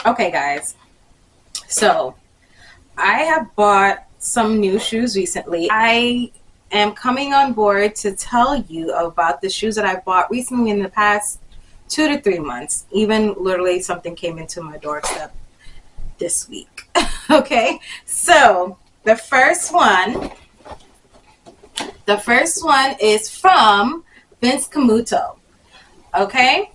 Okay, guys. So I have bought some new shoes recently. I am coming on board to tell you about the shoes that I bought recently in the past 2 to 3 months. Even literally something came into my doorstep this week. Okay, so the first one is from Vince Camuto. Okay,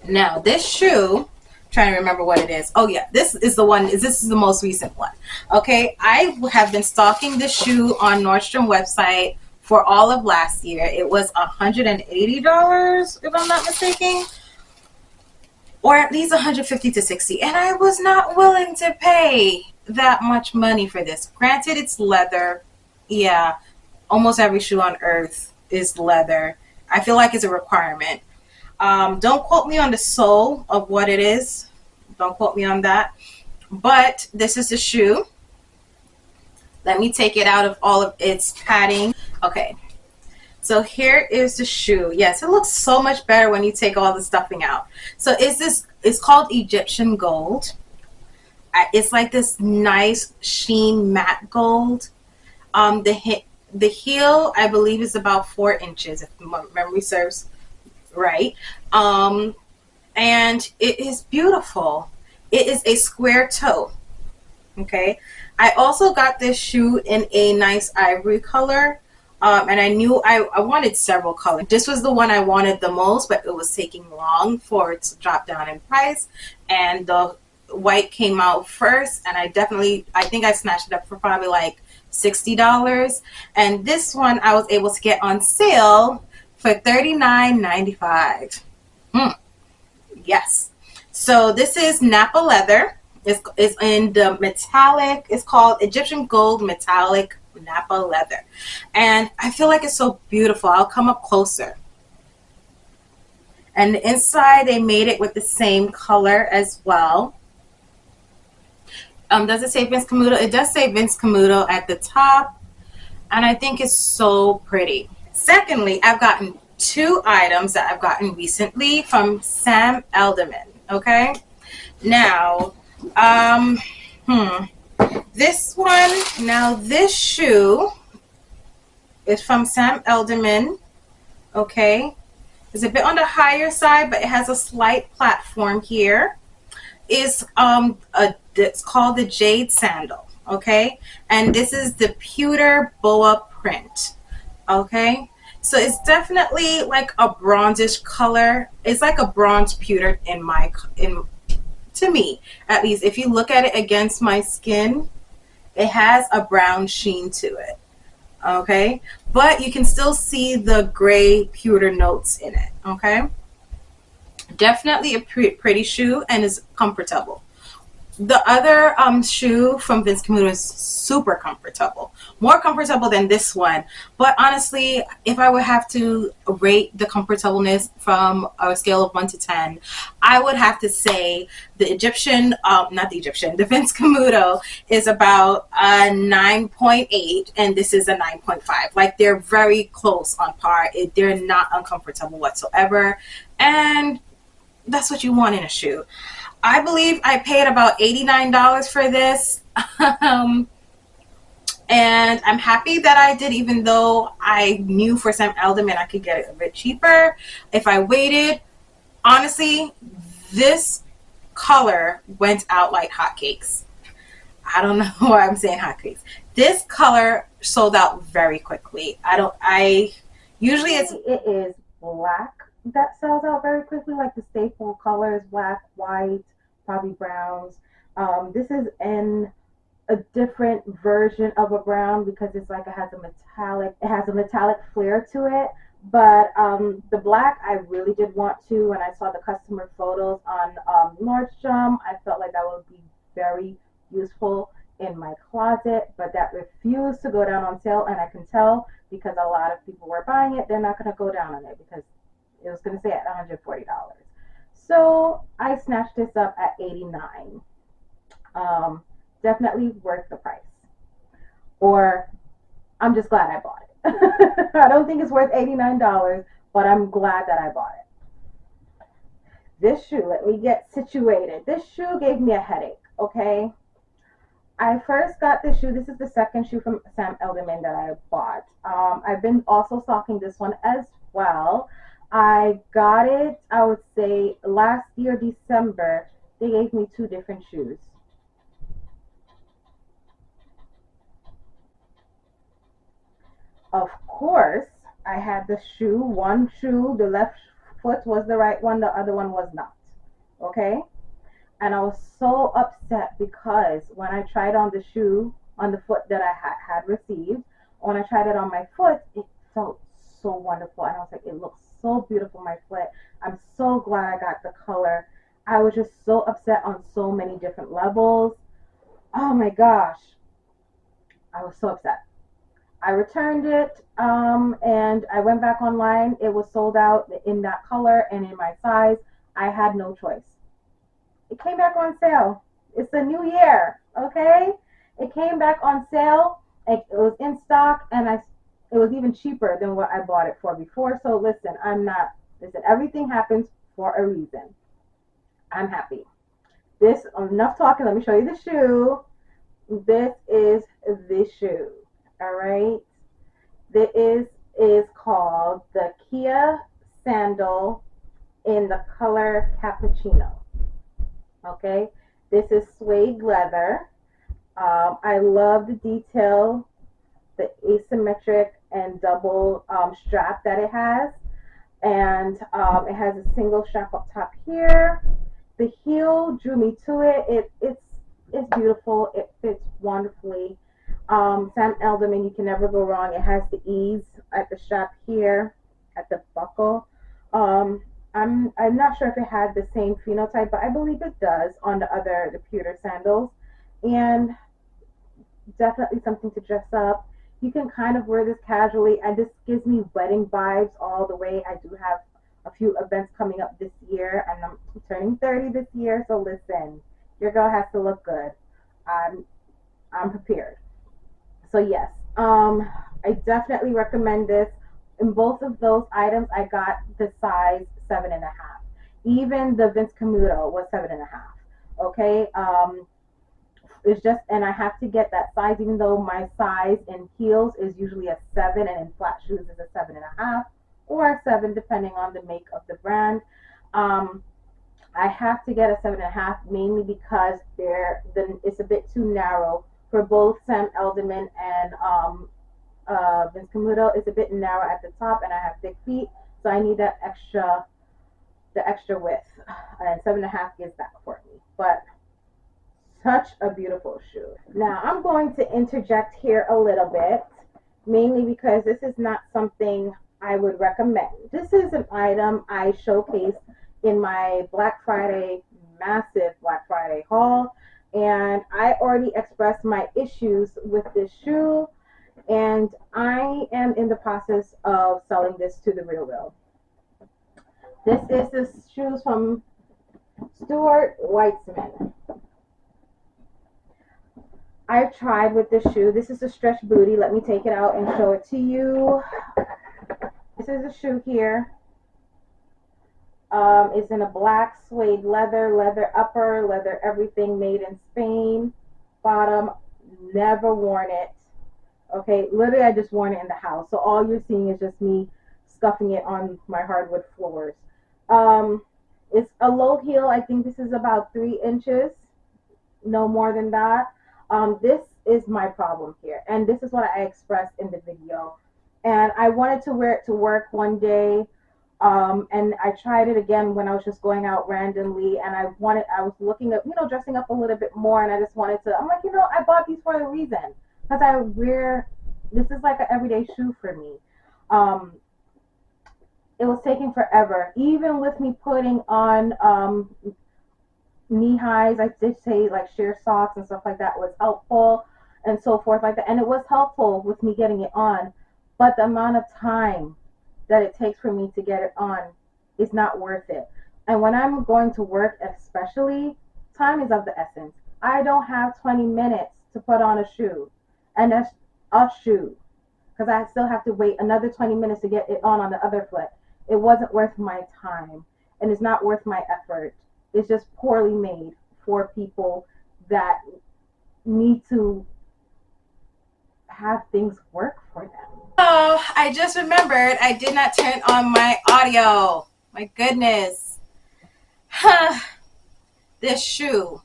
now this shoe, trying to remember what it is. Oh yeah, this is the one. This is the most recent one. Okay, I have been stalking this shoe on Nordstrom website for all of last year. It was $180, if I'm not mistaken, or at least 150 to 60, and I was not willing to pay that much money for this. Granted, it's leather. Yeah, almost every shoe on earth is leather. I feel like it's a requirement. Don't quote me on the sole of what it is. Don't quote me on that. But this is the shoe. Let me take it out of all of its padding. Okay. So here is the shoe. Yes, it looks so much better when you take all the stuffing out. So it's called Egyptian gold. It's like this nice sheen matte gold. The heel, I believe, is about 4 inches, if memory serves right. Um, and it is beautiful. It is a square toe. Okay. I also got this shoe in a nice ivory color. And I knew I wanted several colors. This was the one I wanted the most, but it was taking long for it to drop down in price. And the white came out first, and I think I snatched it up for probably like $60. And this one I was able to get on sale for $39.95. Yes. So this is Napa leather. It's in the metallic. It's called Egyptian gold metallic Napa leather. And I feel like it's so beautiful. I'll come up closer. And the inside, they made it with the same color as well. Does it say Vince Camuto? It does say Vince Camuto at the top. And I think it's so pretty. Secondly, I've gotten two items that I've gotten recently from Sam Edelman. Okay. Now, this shoe is from Sam Edelman. Okay. It's a bit on the higher side, but it has a slight platform here. It's called the Jade Sandal. Okay. And this is the pewter boa print. Okay. So it's definitely like a bronzish color. It's like a bronze pewter to me, at least. If you look at it against my skin, it has a brown sheen to it. Okay, but you can still see the gray pewter notes in it. Okay, definitely a pretty shoe, and is comfortable. The other shoe from Vince Camuto is super comfortable, more comfortable than this one. But honestly, if I would have to rate the comfortableness from a scale of 1 to 10, I would have to say the Vince Camuto is about a 9.8, and this is a 9.5. Like, they're very close on par. They're not uncomfortable whatsoever, and that's what you want in a shoe. I believe I paid about $89 for this. And I'm happy that I did, even though I knew for Sam Edelman I could get it a bit cheaper if I waited. Honestly, this color went out like hotcakes. I don't know why I'm saying hotcakes. This color sold out very quickly. Usually it is black that sells out very quickly, like the staple colors: black, white, probably browns. This is in a different version of a brown because it has a metallic flair to it. But the black, I really did want to. When I saw the customer photos on Nordstrom, I felt like that would be very useful in my closet, but that refused to go down on sale, and I can tell because a lot of people were buying it. They're not going to go down on it because it was going to say at $140. So I snatched this up at $89. Definitely worth the price. Or I'm just glad I bought it. I don't think it's worth $89, but I'm glad that I bought it. This shoe, let me get situated. This shoe gave me a headache, okay? I first got this shoe. This is the second shoe from Sam Edelman that I bought. I've been also stocking this one as well. I got it, I would say, last year, December. They gave me two different shoes. Of course, I had the shoe, one shoe, the left foot was the right one, the other one was not. Okay? And I was so upset because when I tried on the shoe on the foot that I had received, when I tried it on my foot, it felt so wonderful. And I was like, it looks so beautiful on my foot. I'm so glad I got the color. I was just so upset on so many different levels. Oh my gosh. I was so upset. I returned it and I went back online. It was sold out in that color and in my size. I had no choice. It came back on sale. It's a new year, okay? It came back on sale. It was in stock, and it was even cheaper than what I bought it for before. So listen, listen, everything happens for a reason. I'm happy. This, enough talking. Let me show you the shoe. This is the shoe, all right? This is called the Kia Sandal in the color cappuccino. Okay, this is suede leather. I love the detail, the asymmetric and double strap that it has, and it has a single strap up top here. The heel drew me to it. It's beautiful. It fits wonderfully. Sam Edelman, you can never go wrong. It has the ease at the strap here, at the buckle. I'm not sure if it had the same phenotype, but I believe it does on the pewter sandals, and definitely something to dress up. You can kind of wear this casually, and this gives me wedding vibes all the way. I do have a few events coming up this year, and I'm turning 30 this year, so listen, your girl has to look good. I'm I'm prepared. So yes, I definitely recommend this. In both of those items, I got the size 7.5. Even the Vince Camuto was 7.5. Okay, it's just, and I have to get that size, even though my size in heels is usually a 7, and in flat shoes is a 7.5 or a 7, depending on the make of the brand. Um, I have to get a 7.5 mainly because it's a bit too narrow for both Sam Edelman and Vince Camuto. It's a bit narrow at the top, and I have thick feet, so I need the extra width, and 7.5 gives that for me. But such a beautiful shoe. Now I'm going to interject here a little bit, mainly because this is not something I would recommend. This is an item I showcased in my Black Friday, massive Black Friday haul, and I already expressed my issues with this shoe, and I am in the process of selling this to the real world. This is the shoes from Stuart Weitzman. I've tried with this shoe. This is a stretch booty. Let me take it out and show it to you. This is a shoe here. It's in a black suede leather upper, leather everything, made in Spain. Bottom, never worn it. Okay, literally I just worn it in the house. So all you're seeing is just me scuffing it on my hardwood floors. It's a low heel. I think this is about 3 inches, no more than that. This is my problem here, and this is what I expressed in the video. And I wanted to wear it to work one day, and I tried it again when I was just going out randomly, and I was looking at, dressing up a little bit more, and I just wanted to, I'm like, I bought these for a reason, because this is like an everyday shoe for me. It was taking forever, even with me putting on knee highs. I did say like sheer socks and stuff like that was helpful, and so forth like that, and it was helpful with me getting it on, but the amount of time that it takes for me to get it on is not worth it. And when I'm going to work, especially, time is of the essence. I don't have 20 minutes to put on a shoe, and that's a shoe, because I still have to wait another 20 minutes to get it on the other foot. It wasn't worth my time. and it's not worth my effort. It's just poorly made for people that need to have things work for them. Oh, I just remembered I did not turn on my audio. My goodness. This shoe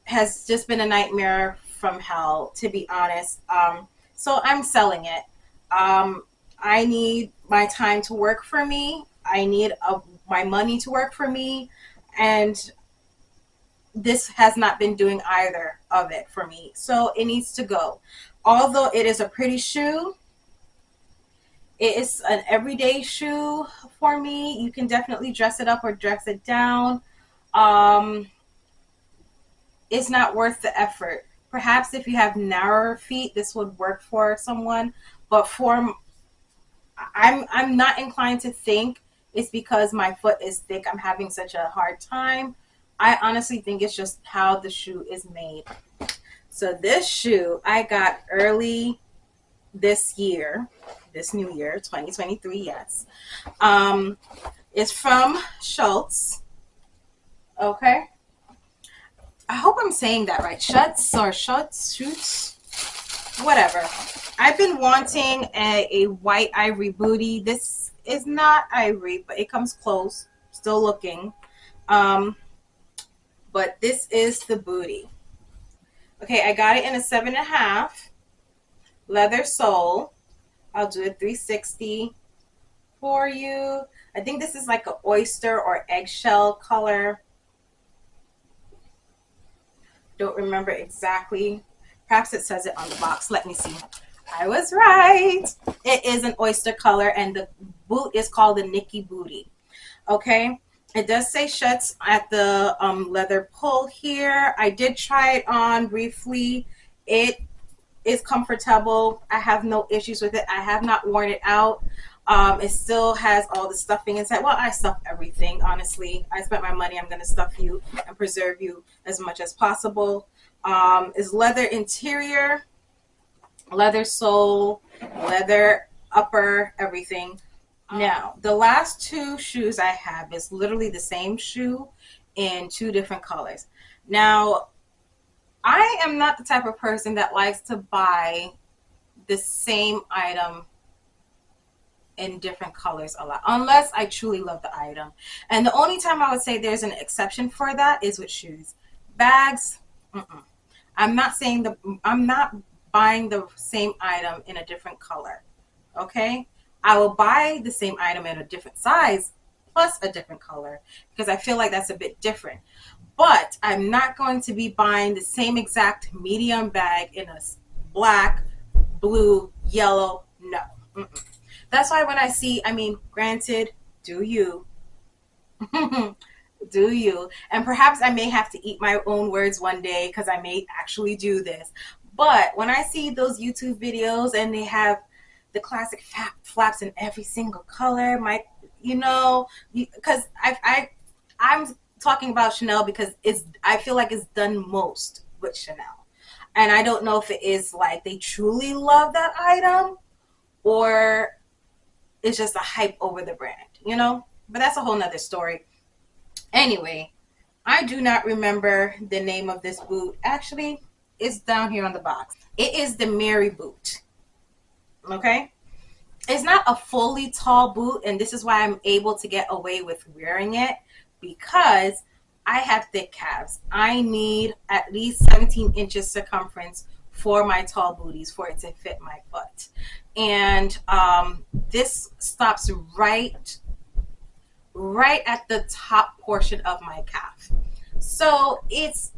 has just been a nightmare from hell, to be honest. So I'm selling it. I need my time to work for me. I need my money to work for me. And this has not been doing either of it for me. So it needs to go. Although it is a pretty shoe, it is an everyday shoe for me. You can definitely dress it up or dress it down. It's not worth the effort. Perhaps if you have narrower feet, this would work for someone. But I'm not inclined to think it's because my foot is thick I'm having such a hard time. I honestly think it's just how the shoe is made. So this shoe I got early this year, this new year, 2023, yes. It's from SCHUTZ. Okay. I hope I'm saying that right. SCHUTZ or SCHUTZ, whatever. I've been wanting a white ivory booty. This is not ivory, but it comes close. Still looking. But this is the booty. Okay, I got it in a 7.5 leather sole. I'll do a 360 for you. I think this is like an oyster or eggshell color. Don't remember exactly. Perhaps it says it on the box. Let me see. I was right. It is an oyster color, and the boot is called the Nikki Booty. Okay. It does say SCHUTZ at the leather pull here. I did try it on briefly. It is comfortable. I have no issues with it. I have not worn it out. It still has all the stuffing inside. Well, I stuff everything, honestly. I spent my money. I'm going to stuff you and preserve you as much as possible. It's leather interior, leather sole, leather upper, everything. Now, the last two shoes I have is literally the same shoe in two different colors. Now, I am not the type of person that likes to buy the same item in different colors a lot, unless I truly love the item. And the only time I would say there's an exception for that is with shoes. Bags, I'm not buying the same item in a different color. Okay? I will buy the same item in a different size plus a different color because I feel like that's a bit different. But I'm not going to be buying the same exact medium bag in a black, blue, yellow. No. That's why when I see, I mean, granted, do you. Do you. And perhaps I may have to eat my own words one day because I may actually do this. But when I see those YouTube videos and they have the classic flaps in every single color, because I'm talking about Chanel because I feel like it's done most with Chanel. And I don't know if it is like they truly love that item or it's just a hype over the brand, But that's a whole nother story. Anyway, I do not remember the name of this boot. Actually, it's down here on the box. It is the Mary boot. Okay? It's not a fully tall boot, and this is why I'm able to get away with wearing it because I have thick calves. I need at least 17 inches circumference for my tall booties for it to fit my foot. And this stops right at the top portion of my calf. So it's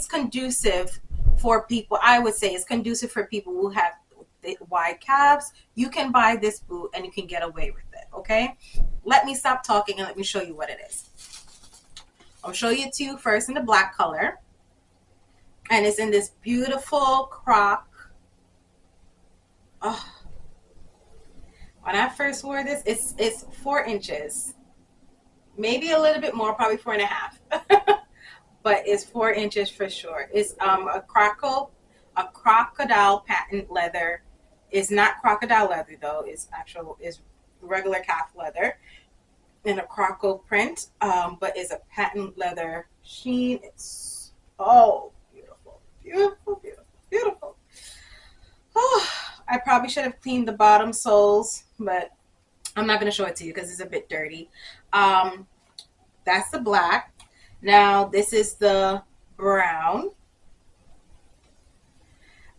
conducive for people. I would say it's conducive for people who have wide calves. You can buy this boot and you can get away with it. Okay, let me stop talking and let me show you what it is. I'll show you to you first in the black color, and it's in this beautiful croc. Oh, when I first wore this, it's 4 inches, maybe a little bit more, probably 4.5, but it's 4 inches for sure. It's a crocodile patent leather. It's not crocodile leather though. It's regular calf leather. in a croco print, but it's a patent leather sheen. It's oh beautiful, beautiful, beautiful, beautiful. Oh, I probably should have cleaned the bottom soles, but I'm not going to show it to you because it's a bit dirty. Um, that's the black. Now this is the brown.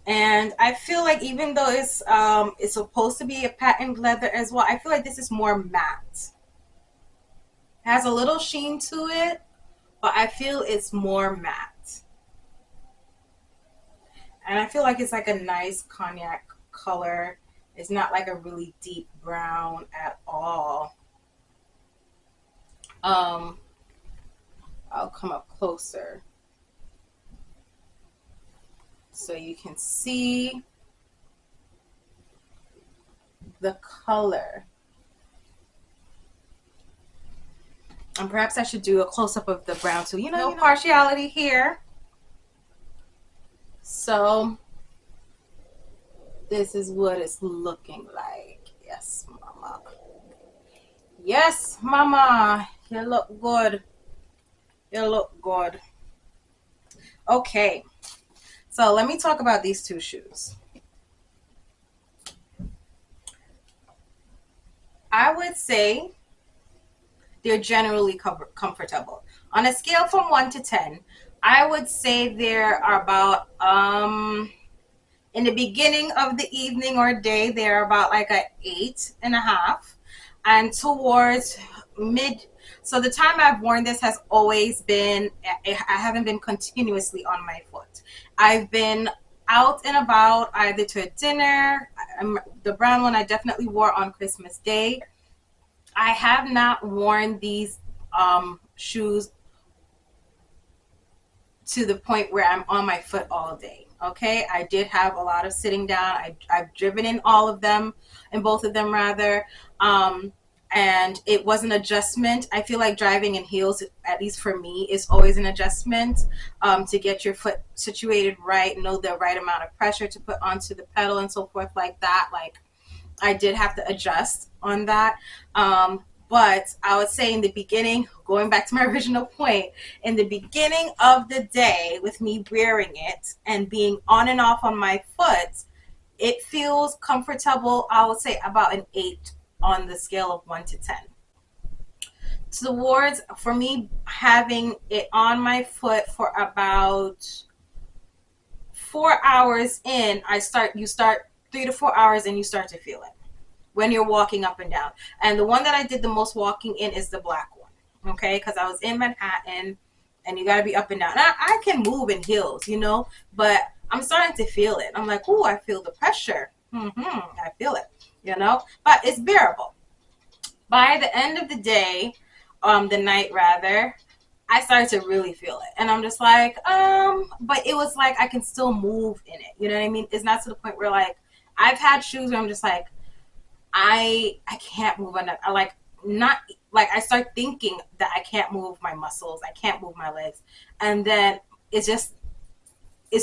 And I feel like even though it's supposed to be a patent leather as well, I feel like this is more matte. It has a little sheen to it, but I feel it's more matte. And I feel like it's like a nice cognac color. It's not like a really deep brown at all. Um, I'll come up closer so you can see the color. And perhaps I should do a close-up of the brown too. No partiality here. So this is what it's looking like. Yes, mama. Yes, mama. You look good. You look good. Okay. So let me talk about these two shoes. I would say they're generally comfortable. On a scale from 1 to 10, I would say there are about in the beginning of the evening or day, they're about like a 8.5, and towards mid. So the time I've worn this has always been, I haven't been continuously on my foot. I've been out and about either to a dinner. The brown one I definitely wore on Christmas Day. I have not worn these shoes to the point where I'm on my foot all day. Okay, I did have a lot of sitting down. I've driven in both of them rather. And it was an adjustment. I feel like driving in heels, at least for me, is always an adjustment to get your foot situated right, know the right amount of pressure to put onto the pedal and so forth like that. Like, I did have to adjust on that. But I would say in the beginning, going back to my original point, in the beginning of the day with me wearing it and being on and off on my foot, it feels comfortable. I would say about an 8 on the scale of 1 to 10. Towards, for me, having it on my foot for about 4 hours in, you start 3 to 4 hours and you start to feel it when you're walking up and down. And the one that I did the most walking in is the black one, okay? Because I was in Manhattan, and you got to be up and down. And I can move in heels, but I'm starting to feel it. I'm like, ooh, I feel the pressure. I feel it, but it's bearable. By the end of the day, the night rather, I started to really feel it. And I'm just like, but it was like I can still move in it. You know what I mean? It's not to the point where, like, I've had shoes where I'm just like, I can't move on that. I start thinking that I can't move my muscles, I can't move my legs, and then it's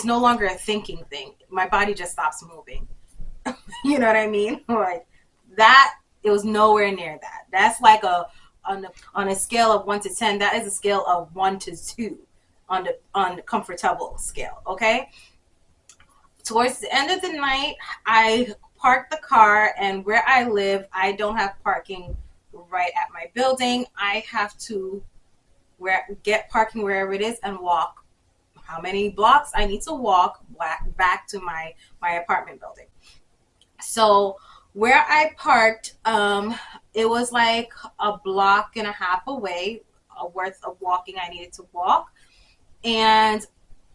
no longer a thinking thing. My body just stops moving. You know what I mean? Like that, it was nowhere near that. That's like on a scale of 1 to 10. That is a scale of 1 to 2 on the comfortable scale. Okay. Towards the end of the night, I parked the car, and where I live, I don't have parking right at my building. I have to get parking wherever it is and walk how many blocks I need to walk back to my apartment building. So where I parked, it was like a block and a half away worth of walking I needed to walk. And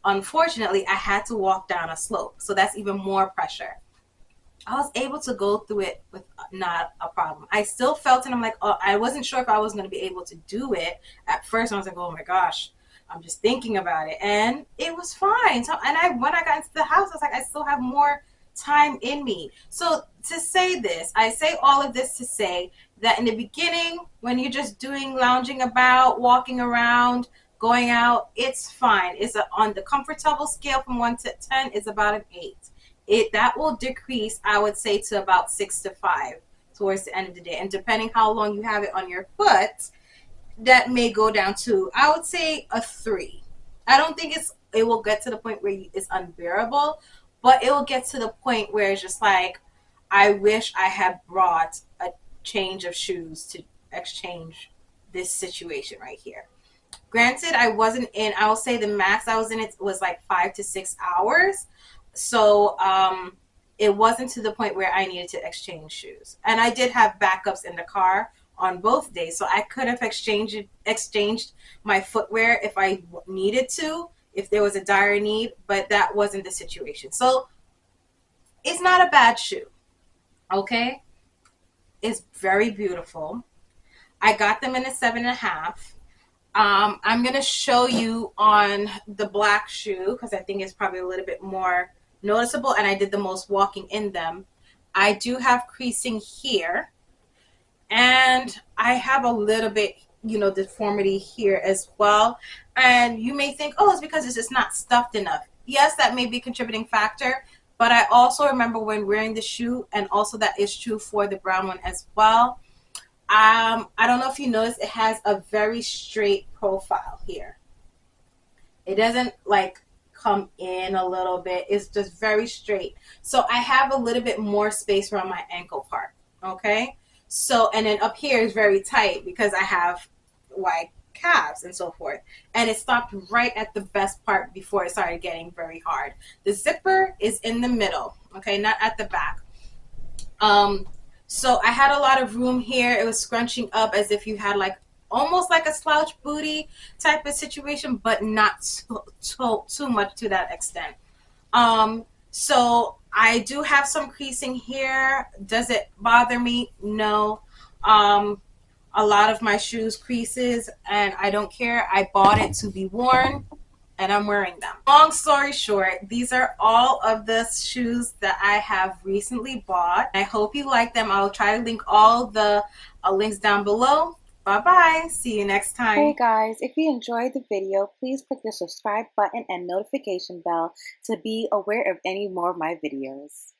unfortunately, I had to walk down a slope. So that's even more pressure. I was able to go through it with not a problem. I still felt it. I'm like, oh, I wasn't sure if I was going to be able to do it at first. I was like, oh my gosh, I'm just thinking about it. And it was fine. So, when I got into the house, I was like, I still have more time in me. So to say this, I say all of this to say that in the beginning, when you're just lounging about, walking around, going out, it's fine. It's on the comfortable scale from 1 to 10, it's about an 8. That will decrease, I would say, to about 6 to 5 towards the end of the day. And depending how long you have it on your foot, that may go down to, I would say, a 3. I don't think it will get to the point where it's unbearable, but it will get to the point where it's just like, I wish I had brought a change of shoes to exchange this situation right here. Granted, I wasn't in, I will say the max I was in it was like 5 to 6 hours. So it wasn't to the point where I needed to exchange shoes. And I did have backups in the car on both days. So I could have exchanged my footwear if I needed to, if there was a dire need, but that wasn't the situation. So it's not a bad shoe, okay? It's very beautiful. I got them in a 7.5. I'm going to show you on the black shoe because I think it's probably a little bit more noticeable, and I did the most walking in them. I do have creasing here, and I have a little bit, deformity here as well. And you may think, oh, it's because it's just not stuffed enough. Yes, that may be a contributing factor, but I also remember when wearing the shoe, and also that is true for the brown one as well. I don't know if you notice, it has a very straight profile here. It doesn't like come in a little bit. It's just very straight. So I have a little bit more space around my ankle part. Okay. So, and then up here is very tight because I have wide calves and so forth. And it stopped right at the best part before it started getting very hard. The zipper is in the middle. Okay. Not at the back. So I had a lot of room here. It was scrunching up as if you had like almost like a slouch booty type of situation, but not too much to that extent. So I do have some creasing here. Does it bother me? No. A lot of my shoes creases, and I don't care. I bought it to be worn, and I'm wearing them. Long story short, these are all of the shoes that I have recently bought. I hope you like them. I'll try to link all the links down below. Bye-bye. See you next time. Hey guys, if you enjoyed the video, please click the subscribe button and notification bell to be aware of any more of my videos.